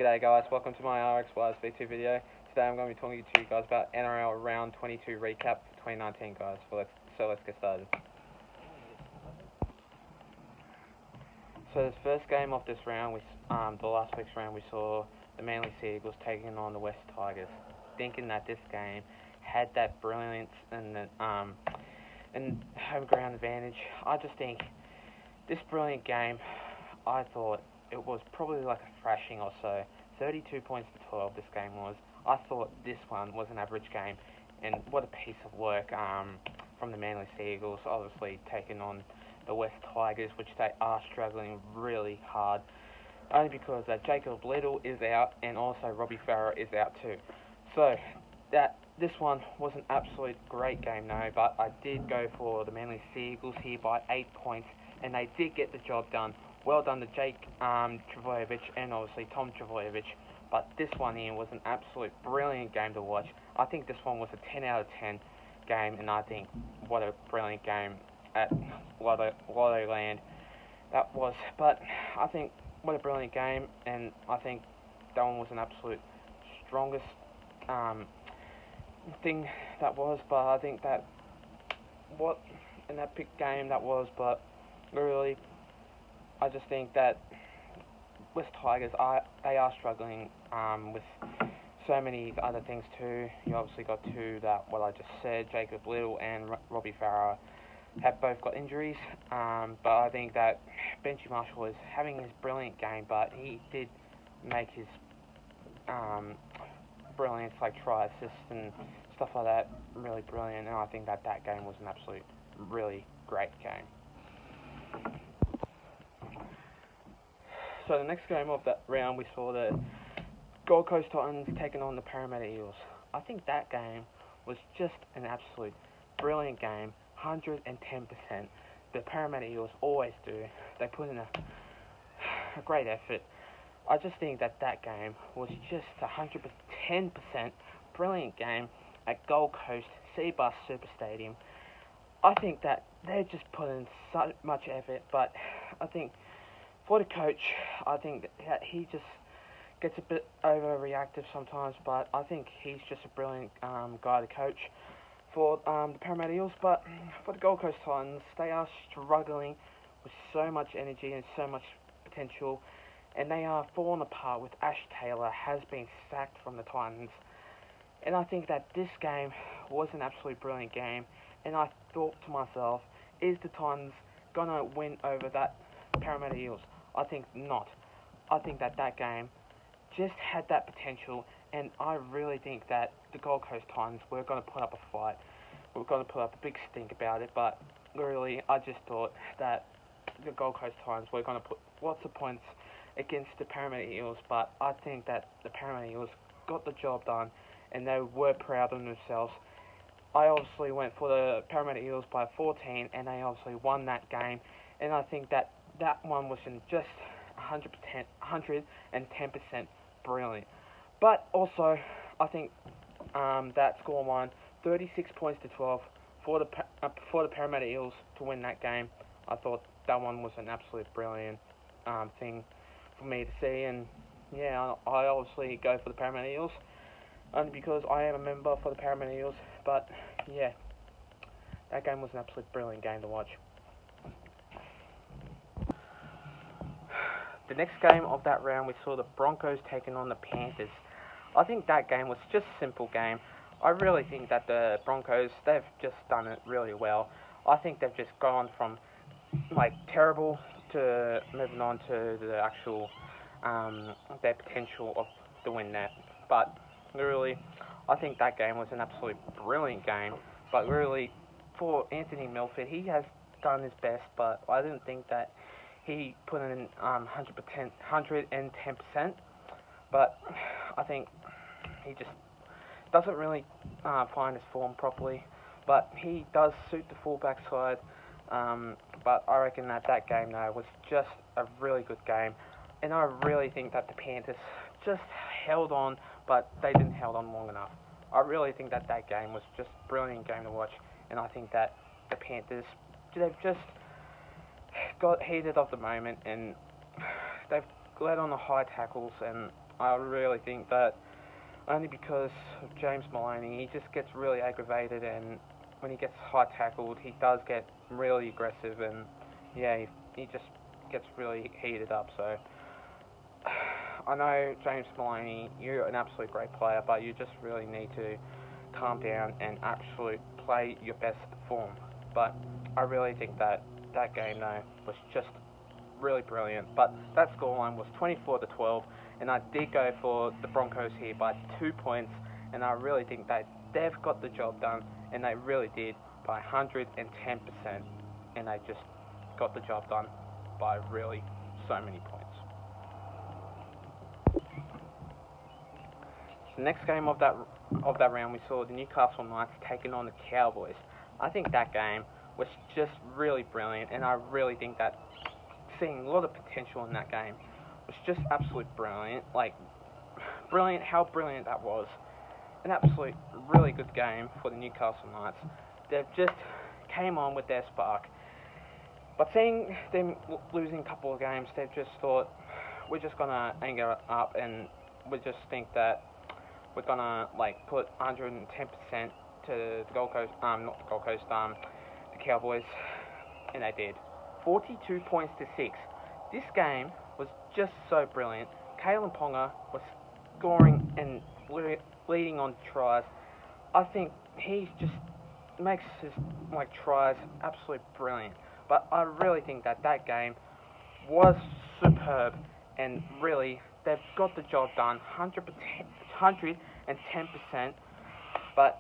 G'day guys, welcome to my Rxys V2 video. Today I'm going to be talking to you guys about NRL Round 22 recap for 2019 guys. So let's get started. So this first game of this round, the last week's round, we saw the Manly Sea Eagles taking on the West Tigers. Thinking that this game had that brilliance and home ground advantage. I just think this brilliant game, I thought it was probably like a thrashing or so. 32 points to 12 this game was. I thought this one was an average game, and what a piece of work from the Manly Sea Eagles, obviously taking on the West Tigers, which they are struggling really hard, only because Jacob Little is out and also Robbie Farah is out too. So this one was an absolute great game, no, but I did go for the Manly Sea Eagles here by 8 points, and they did get the job done. Well done to Jake Trbojevic and obviously Tom Trbojevic. But this one here was an absolute brilliant game to watch. I think this one was a 10 out of 10 game, and I think what a brilliant game at Lottoland that was. But I think what a brilliant game, and I think that one was an absolute strongest thing that was. But I think that what an epic game that was. But really, I just think that West Tigers they are struggling with so many other things too. You obviously got what I just said, Jacob Little and Robbie Farah have both got injuries. But I think that Benji Marshall is having his brilliant game, but he did make his brilliance, like try assists and stuff like that, really brilliant. And I think that game was an absolute really great game. So the next game of that round, we saw the Gold Coast Titans taking on the Parramatta Eels. I think that game was just an absolute brilliant game, 110%. The Parramatta Eels always do. They put in a great effort. I just think that game was just 110% brilliant game at Gold Coast Seabus Super Stadium. I think that they just put in so much effort, but I think for the coach, I think that he just gets a bit overreactive sometimes, but I think he's just a brilliant guy to coach for the Parramatta Eels. But for the Gold Coast Titans, they are struggling with so much energy and so much potential, and they are falling apart with Ash Taylor has been sacked from the Titans. And I think that this game was an absolutely brilliant game, and I thought to myself, is the Titans going to win over that Parramatta Eels? I think not. I think that game just had that potential, and I really think that the Gold Coast Titans were going to put up a fight. We're going to put up a big stink about it, but really, I just thought that the Gold Coast Titans were going to put lots of points against the Parramatta Eels, but I think that the Parramatta Eels got the job done, and they were proud of themselves. I obviously went for the Parramatta Eels by 14, and they obviously won that game, and I think that one was in just 110% brilliant. But also, I think that score line, 36 points to 12 for the Parramatta Eels to win that game. I thought that one was an absolute brilliant thing for me to see, and yeah, I obviously go for the Parramatta Eels only because I am a member for the Parramatta Eels. But yeah, that game was an absolute brilliant game to watch. The next game of that round, we saw the Broncos taking on the Panthers. I think that game was just a simple game. I really think that the Broncos, they've just done it really well. I think they've just gone from like terrible to moving on to the actual their potential of the win that. But really, I think that game was an absolute brilliant game. But really, for Anthony Milford, he has done his best, but I didn't think that he put in 110%, but I think he just doesn't really find his form properly. But he does suit the fullback side. But I reckon that game though was just a really good game, and I really think that the Panthers just held on, but they didn't hold on long enough. I really think that game was just a brilliant game to watch, and I think that the Panthers, they've just got heated of the moment, and they've led on the high tackles, and I really think that only because of James Maloney, he just gets really aggravated, and when he gets high tackled, he does get really aggressive, and yeah, he just gets really heated up. So I know, James Maloney, you're an absolute great player, but you just really need to calm down and actually play your best form. But I really think that game, though, was just really brilliant. But that scoreline was 24-12, and I did go for the Broncos here by 2 points, and I really think that they've got the job done, and they really did by 110%, and they just got the job done by really so many points. The next game of that round, we saw the Newcastle Knights taking on the Cowboys. I think that game was just really brilliant, and I really think that seeing a lot of potential in that game was just absolutely brilliant. Like, brilliant, how brilliant that was. An absolute really good game for the Newcastle Knights. They've just came on with their spark. But seeing them losing a couple of games, they've just thought, we're just going to anger up, and we just think that we're going to put 110% to the Gold Coast, not the Gold Coast, the Cowboys, and they did. 42 points to 6. This game was just so brilliant. Kalen Ponga was scoring and leading on tries. I think he just makes his tries absolutely brilliant. But I really think that game was superb, and really they've got the job done 110%. But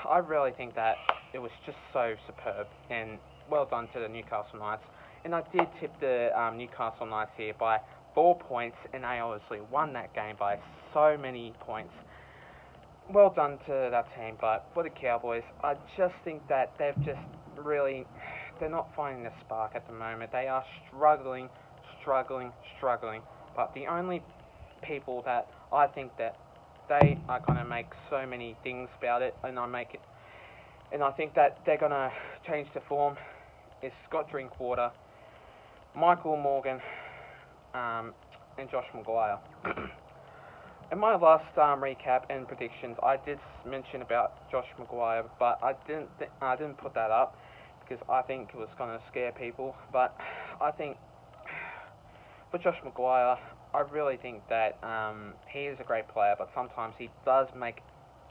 I really think that it was just so superb, and well done to the Newcastle Knights. And I did tip the Newcastle Knights here by 4 points, and they obviously won that game by so many points. Well done to that team. But for the Cowboys, I just think that they're not finding the spark at the moment. They are struggling. But the only people that I think that they are going to make so many things about it, and I think that they're going to change the form, is Scott Drinkwater, Michael Morgan, and Josh Maguire. In my last recap and predictions, I did mention about Josh Maguire, but I didn't put that up because I think it was going to scare people. But I think for Josh Maguire, I really think that he is a great player, but sometimes he does make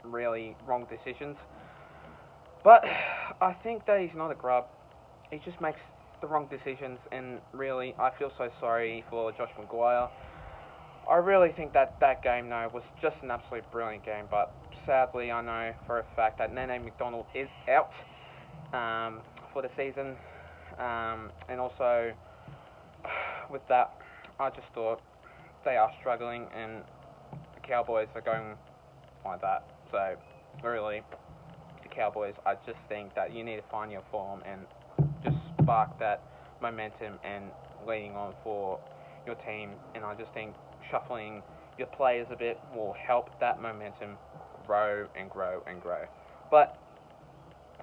really wrong decisions. But I think that he's not a grub. He just makes the wrong decisions, and really, I feel so sorry for Josh Maguire. I really think that game, though, was just an absolute brilliant game, but sadly, I know for a fact that Nene McDonald is out for the season, and also, with that, I just thought they are struggling, and the Cowboys are going like that. So, really, the Cowboys, I just think that you need to find your form and just spark that momentum and leading on for your team. And I just think shuffling your players a bit will help that momentum grow and grow and grow. But,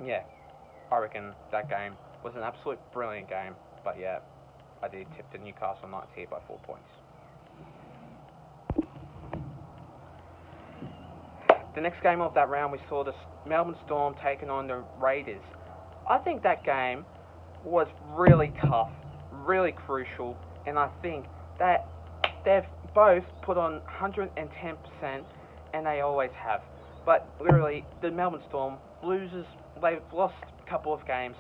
yeah, I reckon that game was an absolute brilliant game. But, yeah, I did tip the Newcastle Knights here by 4 points. The next game of that round, we saw the Melbourne Storm taking on the Raiders. I think that game was really tough, really crucial, and I think that they've both put on 110%, and they always have. But literally, the Melbourne Storm they've lost a couple of games,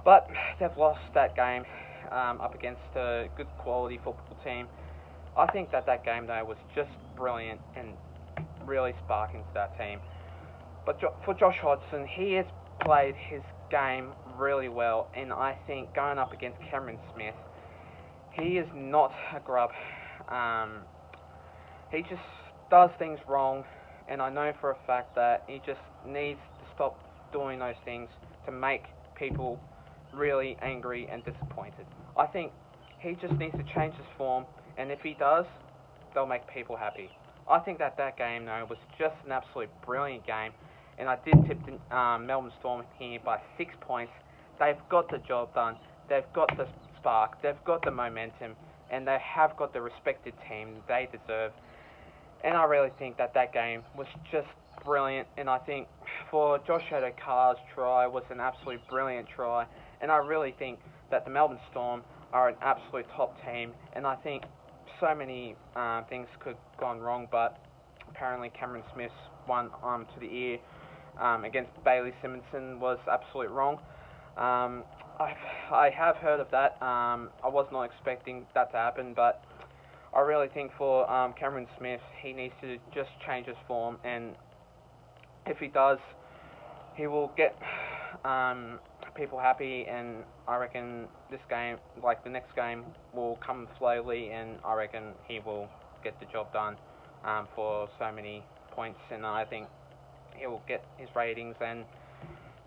but they've lost that game up against a good quality football team. I think that game, though, was just brilliant and really sparking to that team. But for Josh Hodgson, he has played his game really well, and I think going up against Cameron Smith, he is not a grub. He just does things wrong, and I know for a fact that he just needs to stop doing those things to make people really angry and disappointed. I think he just needs to change his form, and if he does, they'll make people happy. I think that game, though, was just an absolute brilliant game, and I did tip the Melbourne Storm here by 6 points. They've got the job done. They've got the spark. They've got the momentum, and they have got the respected team they deserve. And I really think that that game was just brilliant. And I think for Josh Carr's try was an absolute brilliant try. And I really think that the Melbourne Storm are an absolute top team. And I think so many things could have gone wrong, but apparently Cameron Smith's one to the ear against Bailey Simonson was absolute wrong. I have heard of that. I was not expecting that to happen, but I really think for Cameron Smith, he needs to just change his form, and if he does, he will get people happy, and I reckon this game, like the next game, will come slowly, and I reckon he will get the job done for so many points, and I think he will get his ratings and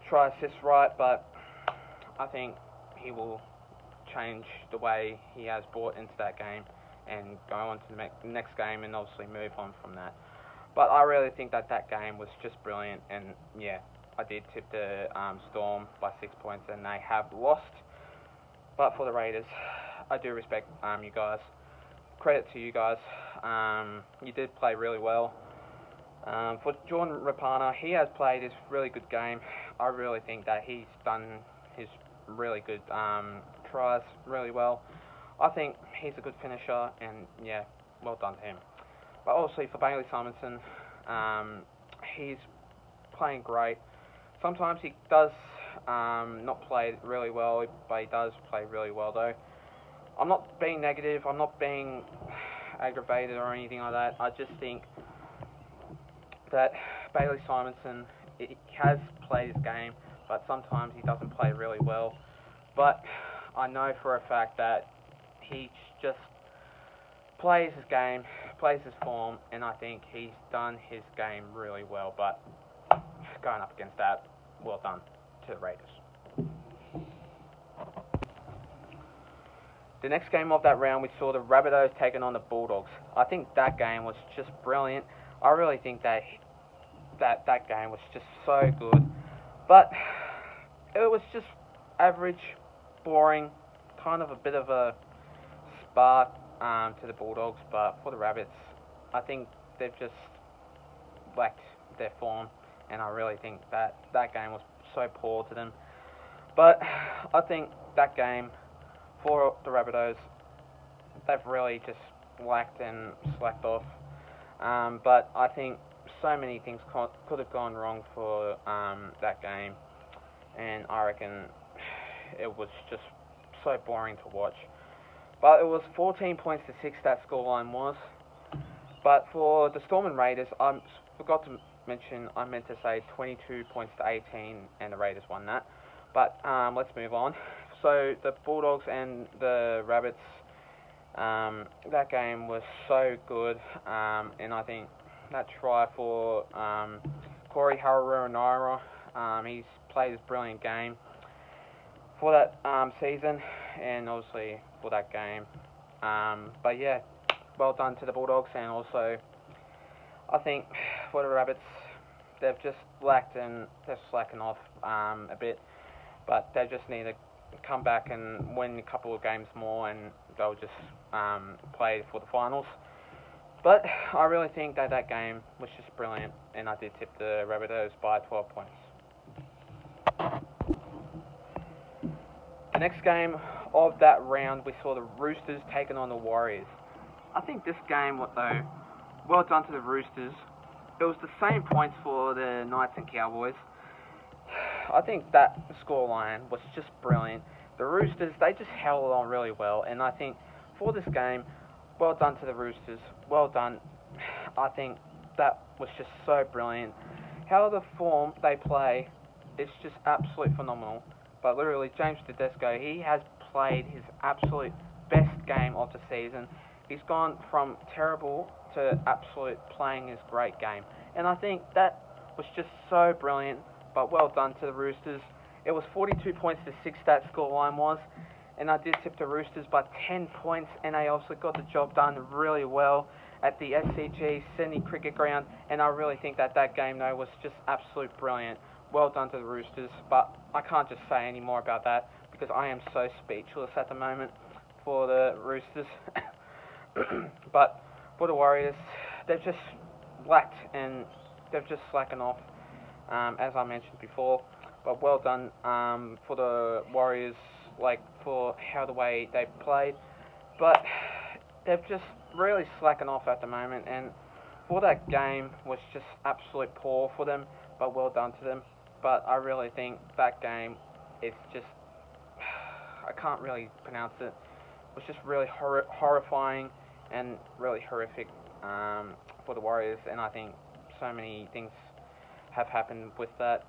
try assists right, but I think he will change the way he has brought into that game and go on to the next game and obviously move on from that. But I really think that that game was just brilliant, and yeah, I did tip the Storm by 6 points, and they have lost. But for the Raiders, I do respect you guys. Credit to you guys. You did play really well. For Jordan Rapana, he has played his really good game. I really think that he's done his really good tries really well. I think he's a good finisher, and yeah, well done to him. But obviously for Bailey Simonson, he's playing great. Sometimes he does not play really well, but he does play really well though. I'm not being negative, I'm not being aggravated or anything like that. I just think that Bailey Simonson, he has played his game, but sometimes he doesn't play really well. But I know for a fact that he just plays his game, plays his form, and I think he's done his game really well. But going up against that, well done to the Raiders. The next game of that round, we saw the Rabbitohs taking on the Bulldogs. I think that game was just brilliant. I really think that that game was just so good. But it was just average, boring, kind of a bit of a spark to the Bulldogs. But for the Rabbits, I think they've just lacked their form. And I really think that that game was so poor to them. But I think that game, for the Rabbitohs, they've really just lacked and slacked off. But I think so many things could have gone wrong for that game, and I reckon it was just so boring to watch. But it was 14 points to 6 that scoreline was. But for the Storm and Raiders, I forgot to mention, I meant to say 22 points to 18, and the Raiders won that. But let's move on. So the Bulldogs and the Rabbits, that game was so good, and I think that try for Corey Harawira-Naera, he's played his brilliant game for that season, and obviously for that game. But yeah, well done to the Bulldogs, and also I think for the Rabbits, they've just lacked and they're slacking off a bit, but they just need to come back and win a couple of games more, and they'll just play for the finals. But I really think that that game was just brilliant, and I did tip the Rabbitohs by 12 points. The next game of that round, we saw the Roosters taking on the Warriors. I think this game, though, well done to the Roosters. It was the same points for the Knights and Cowboys. I think that scoreline was just brilliant. The Roosters, they just held on really well, and I think for this game, well done to the Roosters. Well done. I think that was just so brilliant. How the form they play, it's just absolutely phenomenal. But literally, James Tedesco, he has played his absolute best game of the season. He's gone from terrible to absolute playing his great game. And I think that was just so brilliant. But well done to the Roosters. It was 42 points to 6 that scoreline was, and I did tip the Roosters by 10 points, and they also got the job done really well at the SCG Sydney Cricket Ground, and I really think that that game though was just absolute brilliant. Well done to the Roosters, but I can't just say any more about that because I am so speechless at the moment for the Roosters. But for the Warriors, they've just lacked and they've just slackened off, as I mentioned before. But well done for the Warriors, like for how the way they've played. But they've just really slackened off at the moment, and for that game was just absolute poor for them. But well done to them. But I really think that game is just, I can't really pronounce it. It was just really horrifying and really horrific for the Warriors, and I think so many things have happened with that.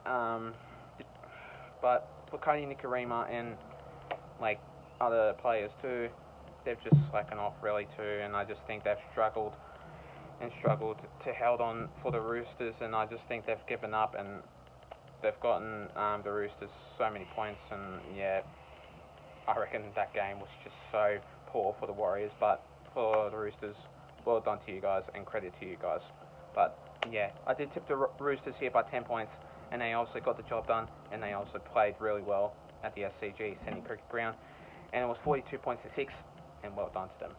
But for Cody Nikorima and like other players too, they've just slackened off really too, and I just think they've struggled to hold on for the Roosters, and I just think they've given up, and they've gotten the Roosters so many points, and yeah, I reckon that game was just so poor for the Warriors. But for the Roosters, well done to you guys, and credit to you guys. But yeah, I did tip the Roosters here by 10 points, and they also got the job done, and they also played really well at the SCG, Sydney Cricket Ground, and it was 42 points to 6, and well done to them.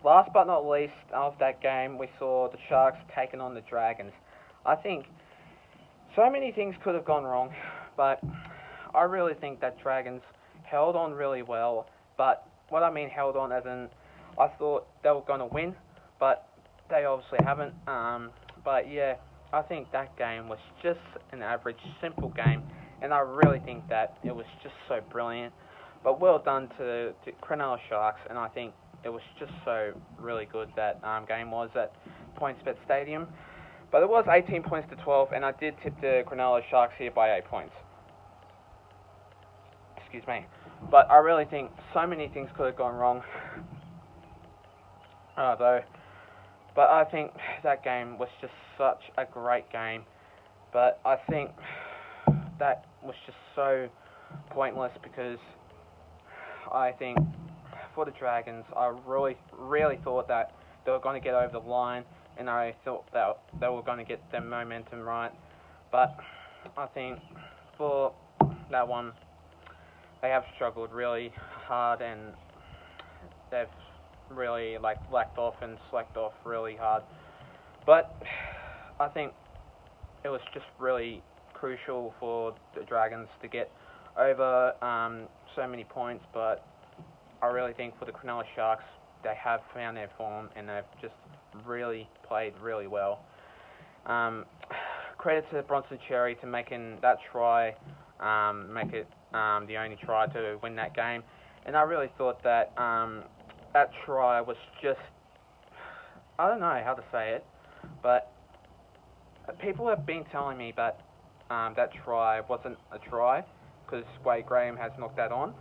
Last but not least of that game, we saw the Sharks taking on the Dragons. I think so many things could have gone wrong, but I really think that Dragons held on really well. But what I mean held on as in, I thought they were going to win, but they obviously haven't. But yeah, I think that game was just an average, simple game, and I really think that it was just so brilliant. But well done to Cronulla Sharks, and I think it was just so really good that game was at PointsBet Stadium. But it was 18 points to 12, and I did tip the Cronulla Sharks here by 8 points. Excuse me. But I really think so many things could have gone wrong, though. But I think that game was just such a great game. But I think that was just so pointless, because I think for the Dragons, I really thought that they were going to get over the line, and I thought that they were going to get their momentum right. But I think for that one, they have struggled really hard, and they've really lacked off and slacked off really hard. But I think it was just really crucial for the Dragons to get over so many points. But I really think for the Cronulla Sharks, they have found their form, and they've just really played really well. Credit to Bronson Cherry to making that try, make it the only try to win that game. And I really thought that that try was just, I don't know how to say it, but people have been telling me that that try wasn't a try because Wade Graham has knocked that on.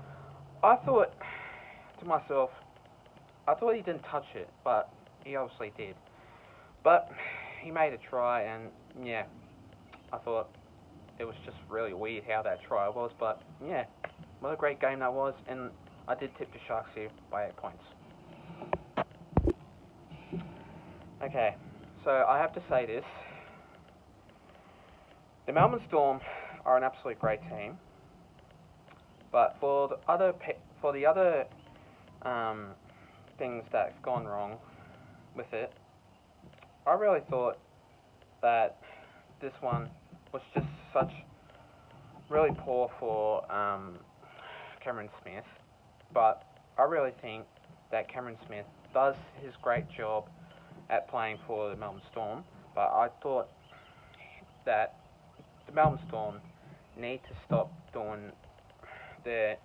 I thought to myself, I thought he didn't touch it, but he obviously did. But he made a try, and yeah, I thought it was just really weird how that try was. But yeah, what a great game that was, and I did tip the Sharks here by 8 points. Okay, so I have to say this. The Melbourne Storm are an absolute great team, but for the other things that have gone wrong with it, I really thought that this one was just such really poor for Cameron Smith. But I really think that Cameron Smith does his great job at playing for the Melbourne Storm. But I thought that the Melbourne Storm need to stop doing their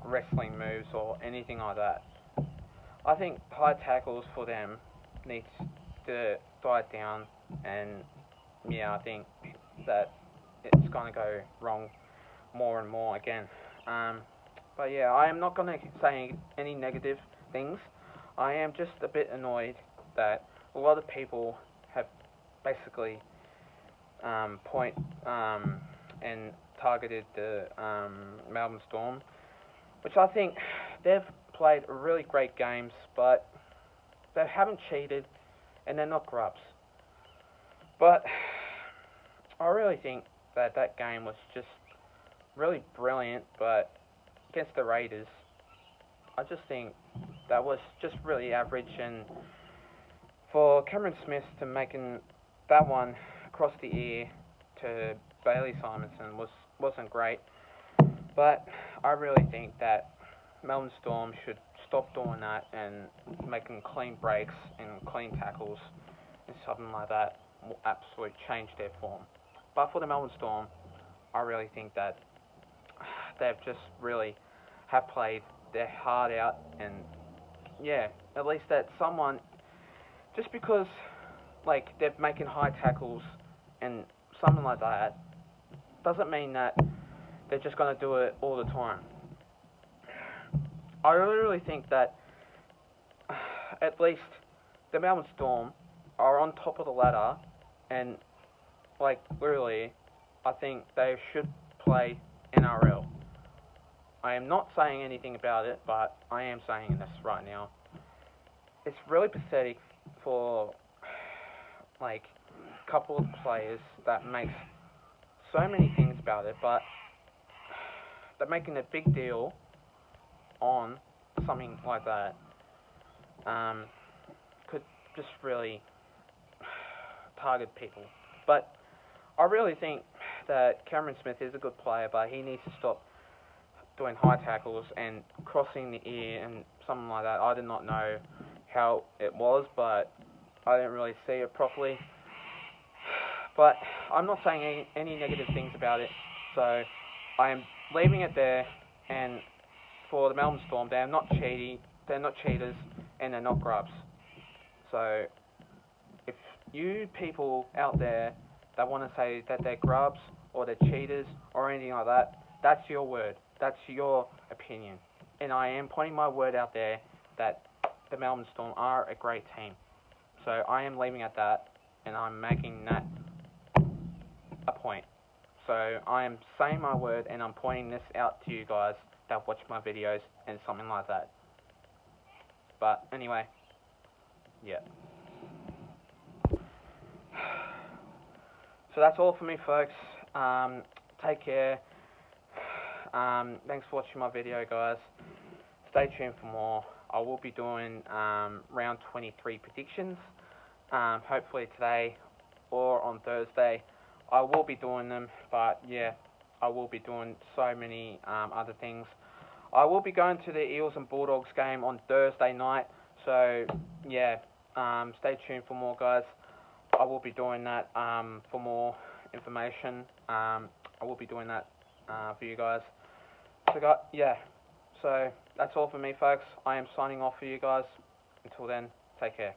wrestling moves or anything like that. I think high tackles for them needs to die down, and yeah, I think that it's going to go wrong more and more again. But yeah, I am not going to say any negative things. I am just a bit annoyed that a lot of people have basically and targeted the Melbourne Storm, which I think they've played really great games, but they haven't cheated, and they're not grubs. But I really think that that game was just really brilliant, but against the Raiders, I just think that was just really average, and for Cameron Smith to making that one across the ear to Bailey Simonson wasn't great. But I really think that Melbourne Storm should stop doing that and making clean breaks and clean tackles and something like that will absolutely change their form. But for the Melbourne Storm, I really think that they've just really have played their heart out, and yeah, at least that someone, just because like they're making high tackles and something like that, doesn't mean that they're just going to do it all the time. I really think that at least the Melbourne Storm are on top of the ladder, and like literally, I think they should play NRL. I am not saying anything about it, but I am saying this right now. It's really pathetic for like a couple of players that makes so many things about it, but they're making a big deal on something like that. Could just really target people. But I really think that Cameron Smith is a good player, but he needs to stop doing high tackles and crossing the ear and something like that. I did not know how it was, but I didn't really see it properly. But I'm not saying any negative things about it, so I am leaving it there. And for the Melbourne Storm, they're not cheaters, and they're not grubs. So if you people out there that want to say that they're grubs or they're cheaters or anything like that, that's your word. That's your opinion. And I am pointing my word out there that the Melbourne Storm are a great team. So I am leaving at that, and I'm making that a point. So I am saying my word, and I'm pointing this out to you guys that watch my videos and something like that. But anyway, yeah. So that's all for me, folks. Take care. Thanks for watching my video, guys. Stay tuned for more. I will be doing round 23 predictions. Hopefully today or on Thursday. I will be doing them, but yeah, I will be doing so many other things. I will be going to the Eels and Bulldogs game on Thursday night, so yeah, stay tuned for more, guys. I will be doing that for more information. I will be doing that for you guys. So yeah, so that's all for me, folks. I am signing off for you guys. Until then, take care.